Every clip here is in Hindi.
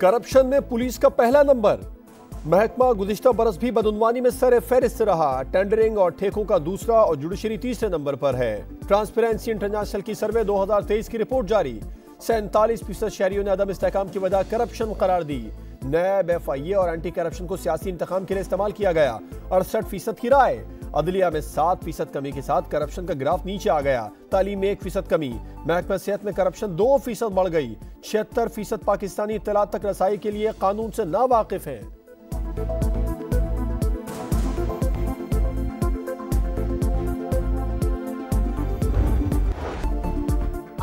करप्शन में पुलिस का पहला नंबर। महकमा गुज़िश्ता बरस भी बदउनवानी में सर फहरिस्त रहा। टेंडरिंग और ठेकों का दूसरा और जुडिशरी तीसरे नंबर पर है। ट्रांसपेरेंसी इंटरनेशनल की सर्वे 2023 की रिपोर्ट जारी। 47% शहरियों ने अदम इस्तेहकाम की वजह करप्शन करार दी। नैब, FIA और एंटी करप्शन को सियासी इंतकाम के लिए इस्तेमाल किया गया। 68% की राय। अदलिया में 7% कमी के साथ करप्शन का ग्राफ नीचे आ गया। तालीम में 1% कमी। महकमा सेहत में करप्शन 2% बढ़ गई। 76% पाकिस्तानी इत्तलात तक रसाई के लिए कानून से नावाकिफ हैं।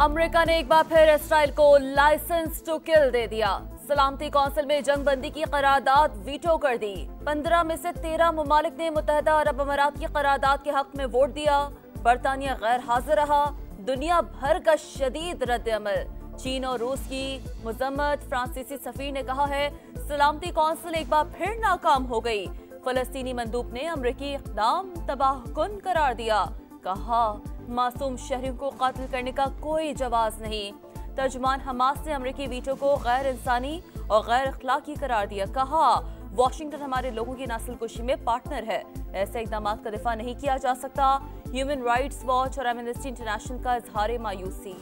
अमेरिका ने एक बार फिर इसराइल को लाइसेंस टू किल दे दिया। सलामती कौंसिल में जंगबंदी की करारदाद वीटो कर दी। 15 में से 13 मुमालिक ने मुत्तहदा अरब अमारात की करारदाद के हक में वोट दिया। बरतानिया गैर हाजिर रहा। दुनिया भर का शदीद रद्द अमल। चीन और रूस की मजम्मत। फ्रांसीसी सफीर ने कहा है सलामती कौंसिल एक बार फिर नाकाम हो गई। फलस्तीनी मंदूब ने अमरीकी इक़दाम तबाहकुन करार दिया। कहा मासूम शहरियों को कत्ल करने का कोई जवाज नहीं। तर्जुमान हमास ने अमरीकी वीटो को गैर इंसानी और गैर अखलाकी करार दिया। कहा वाशिंगटन हमारे लोगों की नस्लकुशी में पार्टनर है। ऐसे इक़दाम का दिफा नहीं किया जा सकता। ह्यूमन राइट्स वॉच और एमनेस्टी इंटरनेशनल का इजहार मायूसी।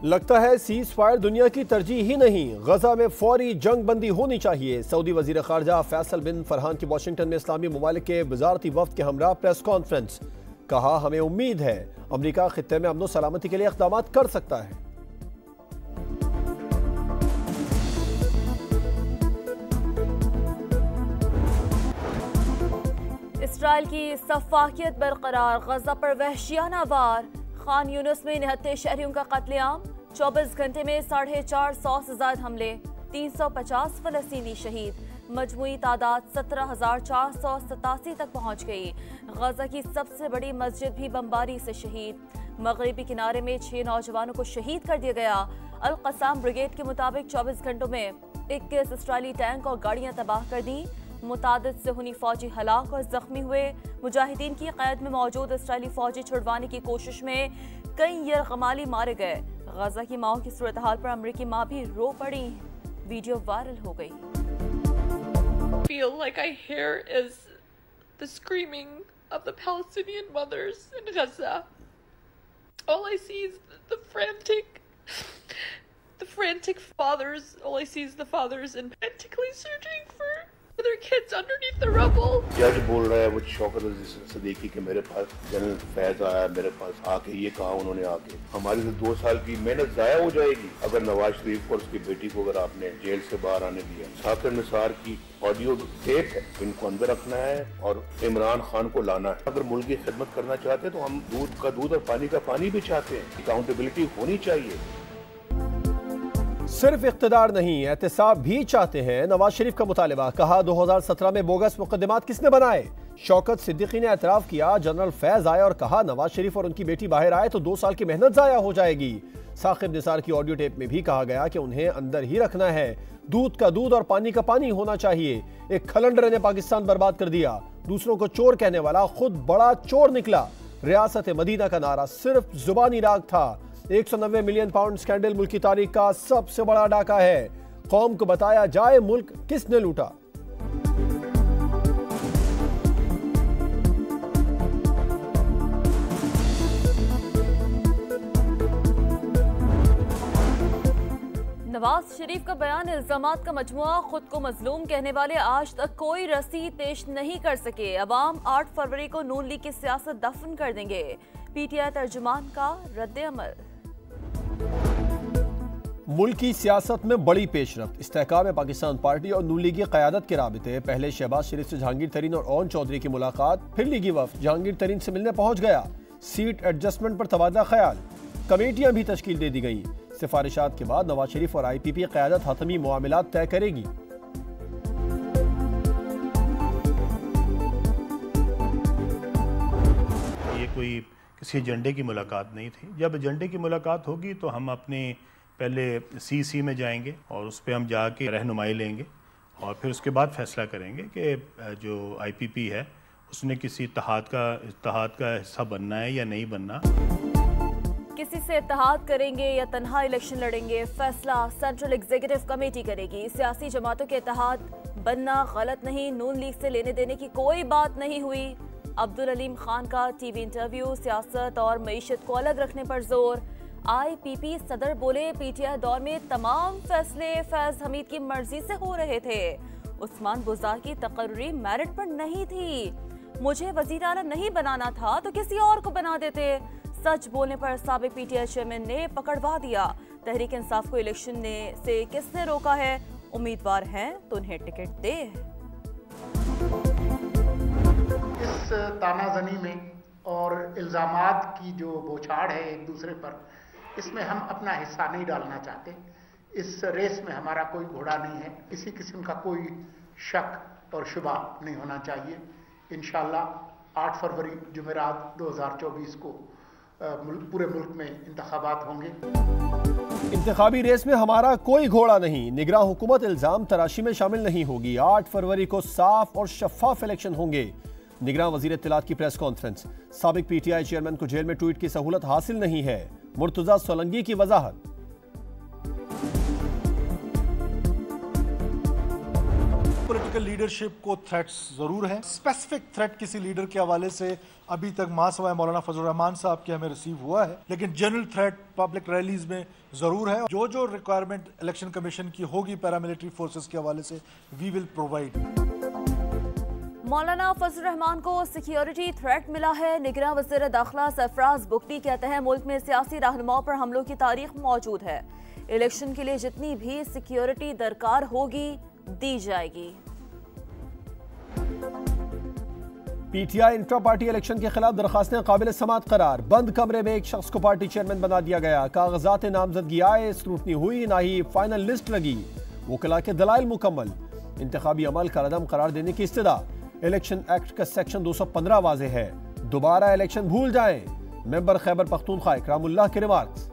लगता है सीज फायर दुनिया की तरजीह ही नहीं। गजा में फौरी जंग बंदी होनी चाहिए। सऊदी वजीर खारजा फैसल बिन फरहान की वाशिंगटन में इस्लामी ममालिक के वजारती वफ्द के हमरा प्रेस कॉन्फ्रेंस। कहा हमें उम्मीद है अमरीका खित्ते में अमन सलामती के लिए इक़दाम कर सकता है। इसराइल की सफाकियत बरकरार। गजा पर वहशियाना वार। खान यूनुस में 69 शहरियों का कत्लेआम। 24 घंटे में 450 से ज्यादा हमले। 350 फलस्तीनी शहीद। मजमूई तादाद 17,487 तक पहुंच गई। गजा की सबसे बड़ी मस्जिद भी बमबारी से शहीद। मगरिबी किनारे में 6 नौजवानों को शहीद कर दिया गया। अल कसाम ब्रिगेड के मुताबिक 24 घंटों में 21 इसराइली टैंक और गाड़ियां तबाह कर दी। मुतादिद सुहनी फौजी हलाक और जख्मी हुए। मुजाहिदीन की कैद में मौजूद इसराइली फौजी छुड़वाने की कोशिश में कई यरगमाली मारे गए। गजा की माओ की सूरत हाल पर अमरीकी माँ भी रो पड़ी। वीडियो वायरल हो गई। Feel like I hear is the screaming of the Palestinian mothers in Gaza. All I see is the frantic fathers. All I see is the fathers and frantically searching for their kids underneath the rubble. जज बोल रहा है वो शौकत अजीज सदीकी के मेरे पास जनरल फैज आया, मेरे पास आके ये कहा उन्होंने आके हमारी तो 2 साल की मेहनत जाया हो जाएगी अगर नवाज शरीफ और उसकी बेटी को अगर आपने जेल से बाहर आने दिया। साकिर निसार की ऑडियो टेप है, इनको अंदर रखना है और इमरान खान को लाना है। अगर मुल्क की खिदमत करना चाहते हैं तो हम दूध का दूध और पानी का पानी भी चाहते हैं। अकाउंटेबिलिटी होनी चाहिए। सिर्फ इख्तिदार नहीं एहतसाब भी चाहते हैं। नवाज शरीफ का मुतालिबा। कहा 2017 में बोगस मुकदमात किसने बनाए। शौकत सिद्दीकी ने एतराफ किया। जनरल फैज आए और कहा नवाज शरीफ और उनकी बेटी बाहर आए तो 2 साल की मेहनत जाया हो जाएगी। साकिब निसार की ऑडियो टेप में भी कहा गया कि उन्हें अंदर ही रखना है। दूध का दूध और पानी का पानी होना चाहिए। एक खलंडर ने पाकिस्तान बर्बाद कर दिया। दूसरों को चोर कहने वाला खुद बड़ा चोर निकला। रियासत मदीना का नारा सिर्फ जुबानी राग था। 190 मिलियन पाउंड स्कैंडल मुल्क की तारीख का सबसे बड़ा डाका है। कौम को बताया जाए मुल्क किसने लूटा। नवाज शरीफ का बयान इल्जामात का मजमुआ। खुद को मजलूम कहने वाले आज तक कोई रसीद पेश नहीं कर सके। अवाम 8 फरवरी को नून लीग की सियासत दफन कर देंगे। PTI तर्जुमान का रद्द अमल। मुल्क की सियासत में बड़ी पेशरफ्त। इस्तेहकाम में पाकिस्तान पार्टी और नून लीगी क़यादत के राबिते। पहले शहबाज शरीफ से जहांगीर तरीन और ओन चौधरी की मुलाकात। फिर लीगी वफ्द जहांगीर तरीन से मिलने पहुंच गया। सीट एडजस्टमेंट पर तबादला ख्याल। कमेटियां भी तश्कील दे दी गई। सिफारिशात के बाद नवाज शरीफ और IPP क़यादत हतमी मामलात तय करेगी। ये कोई किसी एजेंडे की मुलाकात नहीं थी। जब एजेंडे की मुलाकात होगी तो हम अपने पहले CC में जाएंगे और उस पर हम जाके रहनुमाई लेंगे और फिर उसके बाद फैसला करेंगे कि जो IPP है उसने किसी इत्तेहाद का हिस्सा बनना है या नहीं बनना। किसी से इत्तेहाद करेंगे या तन्हा इलेक्शन लड़ेंगे, फैसला सेंट्रल एग्जीक्यूटिव कमेटी करेगी। सियासी जमातों के इत्तेहाद बनना गलत नहीं, नून लीग से लेने देने की कोई बात नहीं हुई। अब्दुल अलीम खान का टीवी इंटरव्यू, सियासत और मईशत को अलग रखने पर जोर। IPP सदर बोले, PTI दौर में तमाम फैसले फैज हमीद की मर्जी से हो रहे थे। उस्मान बुज़दार की तकर्री मेरिट पर नहीं थी। मुझे वजीर आला नहीं बनाना था तो किसी और को बना देते। सच बोलने पर साबिक PTI चेयरमैन ने पकड़वा दिया। तहरीक इंसाफ को इलेक्शन से किसने रोका है? उम्मीदवार हैं तो उन्हें टिकट दे। इस तानाजनी में और इल्ज़ामात की जो बौछार है एक दूसरे पर, इसमें हम अपना हिस्सा नहीं डालना चाहते। इस रेस में हमारा कोई घोड़ा नहीं है, किसी किस्म का कोई शक और शुबा नहीं होना चाहिए। इंशाअल्लाह 8 फरवरी जुमेरात 2024 को पूरे मुल्क में इंतखाबात होंगे। इंतखाबी रेस में हमारा कोई घोड़ा नहीं, निगरान हुकूमत इल्जाम तराशी में शामिल नहीं होगी। 8 फरवरी को साफ और शफाफ इलेक्शन होंगे। निगरान वजीर इत्तलात की प्रेस कॉन्फ्रेंस। साबिक PTI चेयरमैन को जेल में ट्वीट की सहूलत हासिल नहीं है, मुर्तजा सोलंगी की वजाहत। पॉलिटिकल लीडरशिप को थ्रेट्स जरूर है। स्पेसिफिक थ्रेट किसी लीडर के हवाले से अभी तक मासवाए मौलाना फजल रहमान साहब के हमें रिसीव हुआ है, लेकिन जनरल थ्रेट पब्लिक रैलीज में जरूर है। जो रिक्वायरमेंट इलेक्शन कमीशन की होगी पैरामिलिट्री फोर्सेस के हवाले से, वी विल प्रोवाइड। मौलाना फजल रहमान को सिक्योरिटी थ्रेट मिला है। निगरान वज़ीर दाखिला सरफराज बुगटी कहते हैं, मुल्क में सियासी रहनुमाओं पर हमलों की तारीख मौजूद है। इलेक्शन के लिए जितनी भी सिक्योरिटी दरकार होगी दी जाएगी। PTI इंट्रा पार्टी इलेक्शन के खिलाफ दरखास्तें काबिल समात करार। बंद कमरे में एक शख्स को पार्टी चेयरमैन बना दिया गया। कागजात नामजदगी आए, स्क्रूटनी हुई, ना ही फाइनल लिस्ट लगी। वकला के दलाइल मुकम्मल। इंतखाबी अमल का रदम करार देने की इस्तदा। इलेक्शन एक्ट का सेक्शन 215 वाज़ेह है, दोबारा इलेक्शन भूल जाएं। मेंबर खैबर पख्तूनख्वा इकरामुल्लाह के रिमार्क्स।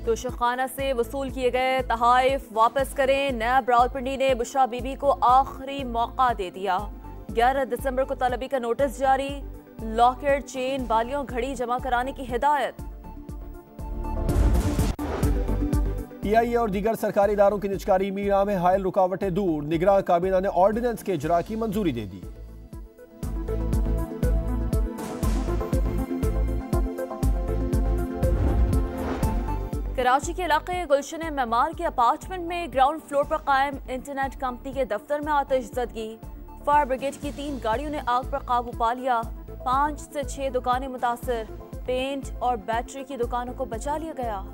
तोशाखाना से वसूल किए गए तहाइफ वापस करें। नैब रावलपिंडी ने बुशरा बीबी को आखिरी मौका दे दिया। 11 दिसंबर को तलबी का नोटिस जारी। लॉकेट, चेन, बालियों, घड़ी जमा कराने की हिदायत। PIA और दीगर सरकारी इदारों की निजकारी मीरा में हायल रुकावटें दूर। निगरान काबीना ने ऑर्डिनेंस के इजरा की मंजूरी दे दी। कराची के इलाके गुलशन मेमार के अपार्टमेंट में ग्राउंड फ्लोर पर कायम इंटरनेट कंपनी के दफ्तर में आतिशज़दगी। फायर ब्रिगेड की 3 गाड़ियों ने आग पर काबू पा लिया। 5 से 6 दुकानें मुतासर। पेंट और बैटरी की दुकानों को बचा लिया गया।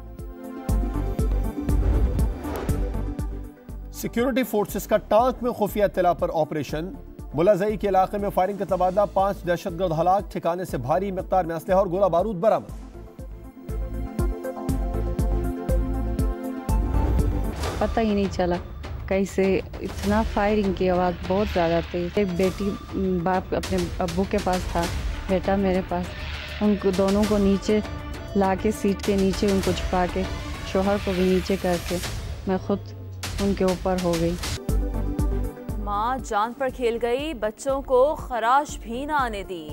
सिक्योरिटी फोर्सेस का टांक में खुफिया इत्तला पर ऑपरेशन। मुलाजई के इलाके में फायरिंग का तबादला। 5 दहशतगर्द हलाक। ठिकाने से भारी मिकदार में असलहा और गोला बारूद बरामद। पता ही नहीं चला कैसे इतना फायरिंग की आवाज़ बहुत ज़्यादा थी। एक बेटी बाप अपने अब्बू के पास था, बेटा मेरे पास। उनको दोनों को नीचे लाके सीट के नीचे उनको छुपा के, शोहर को भी नीचे करके मैं खुद उनके ऊपर हो गई। माँ जान पर खेल गई, बच्चों को खराश भी ना आने दी।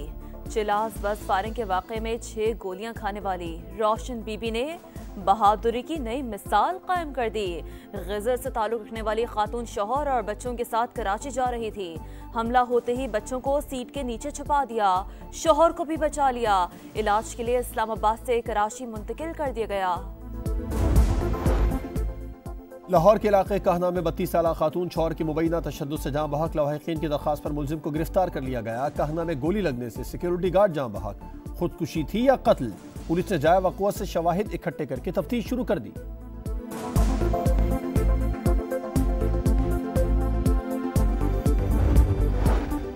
चिलास बस फायरिंग के वाक़े में 6 गोलियां खाने वाली रोशन बीबी ने बहादुरी की नई मिसाल कायम कर दी। गज़र से ताल्लुक़ रखने वाली खातून शौहर और बच्चों के साथ कराची जा रही थी। हमला होते ही बच्चों को सीट के नीचे छुपा दिया, शौहर को भी बचा लिया। इलाज के लिए इस्लामाबाद से कराची मुंतकिल कर दिया गया। लाहौर के इलाके कहना में 32 साला खातून शौहर की मुबैना तशद्दुद से जाँ बहक। लवाहिकीन की दरख्वास्त पर मुलजिम को गिरफ्तार कर लिया गया। कहना में गोली लगने से सिक्योरिटी गार्ड जाँ बहक। खुदकुशी थी या कत्ल? पुलिस ने जाए वक़्त से शवाहिद इकट्ठे करके तफ्तीश शुरू कर दी।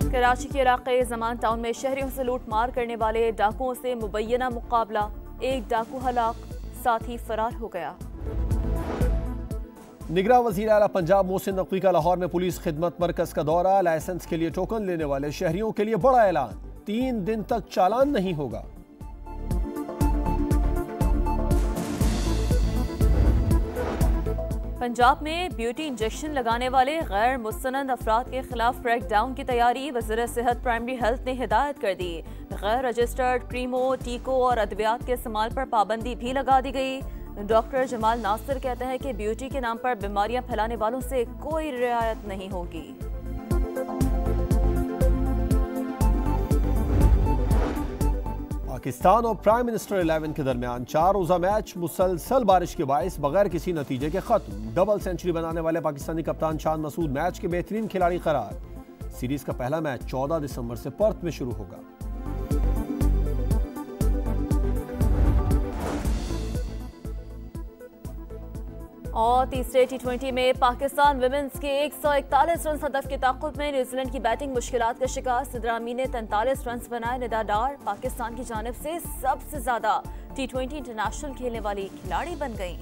कराची के इलाके जमान टाउन में शहरियों से लूट मार करने वाले डाकुओं से मुबैना मुकाबला। एक डाकू हलाक, साथी फरार हो गया। निगरान वज़ीर आला पंजाब मोहसिन नकवी का लाहौर में पुलिस खिदमत मरकज का दौरा। लाइसेंस के लिए टोकन लेने वाले शहरियों के लिए बड़ा ऐलान। 3 दिन तक चालान नहीं होगा। पंजाब में ब्यूटी इंजेक्शन लगाने वाले गैर मुस्तनद अफराद के खिलाफ क्रैकडाउन की तैयारी। वज़ीर सेहत प्राइमरी हेल्थ ने हिदायत कर दी। गैर रजिस्टर्ड क्रीमों, टीकों और अद्वियात के इस्तेमाल पर पाबंदी भी लगा दी गई। डॉक्टर जमाल नासिर कहते हैं कि ब्यूटी के नाम पर बीमारियां फैलाने वालों से कोई रियायत नहीं होगी। पाकिस्तान और प्राइम मिनिस्टर 11 के दरमियान 4 रोजा मैच मुसलसल बारिश के बायस बगैर किसी नतीजे के खत्म। डबल सेंचुरी बनाने वाले पाकिस्तानी कप्तान शान मसूद मैच के बेहतरीन खिलाड़ी करार। सीरीज का पहला मैच 14 दिसंबर से पर्थ में शुरू होगा। और तीसरे T20 में पाकिस्तान विमेंस के 141 रन हदफ की ताक़ुब में न्यूजीलैंड की बैटिंग मुश्किलात का शिकार। सिद्रा अमीन ने 43 रन बनाए। निदा डार पाकिस्तान की जानिब से सबसे ज्यादा T20 इंटरनेशनल खेलने वाली खिलाड़ी बन गई।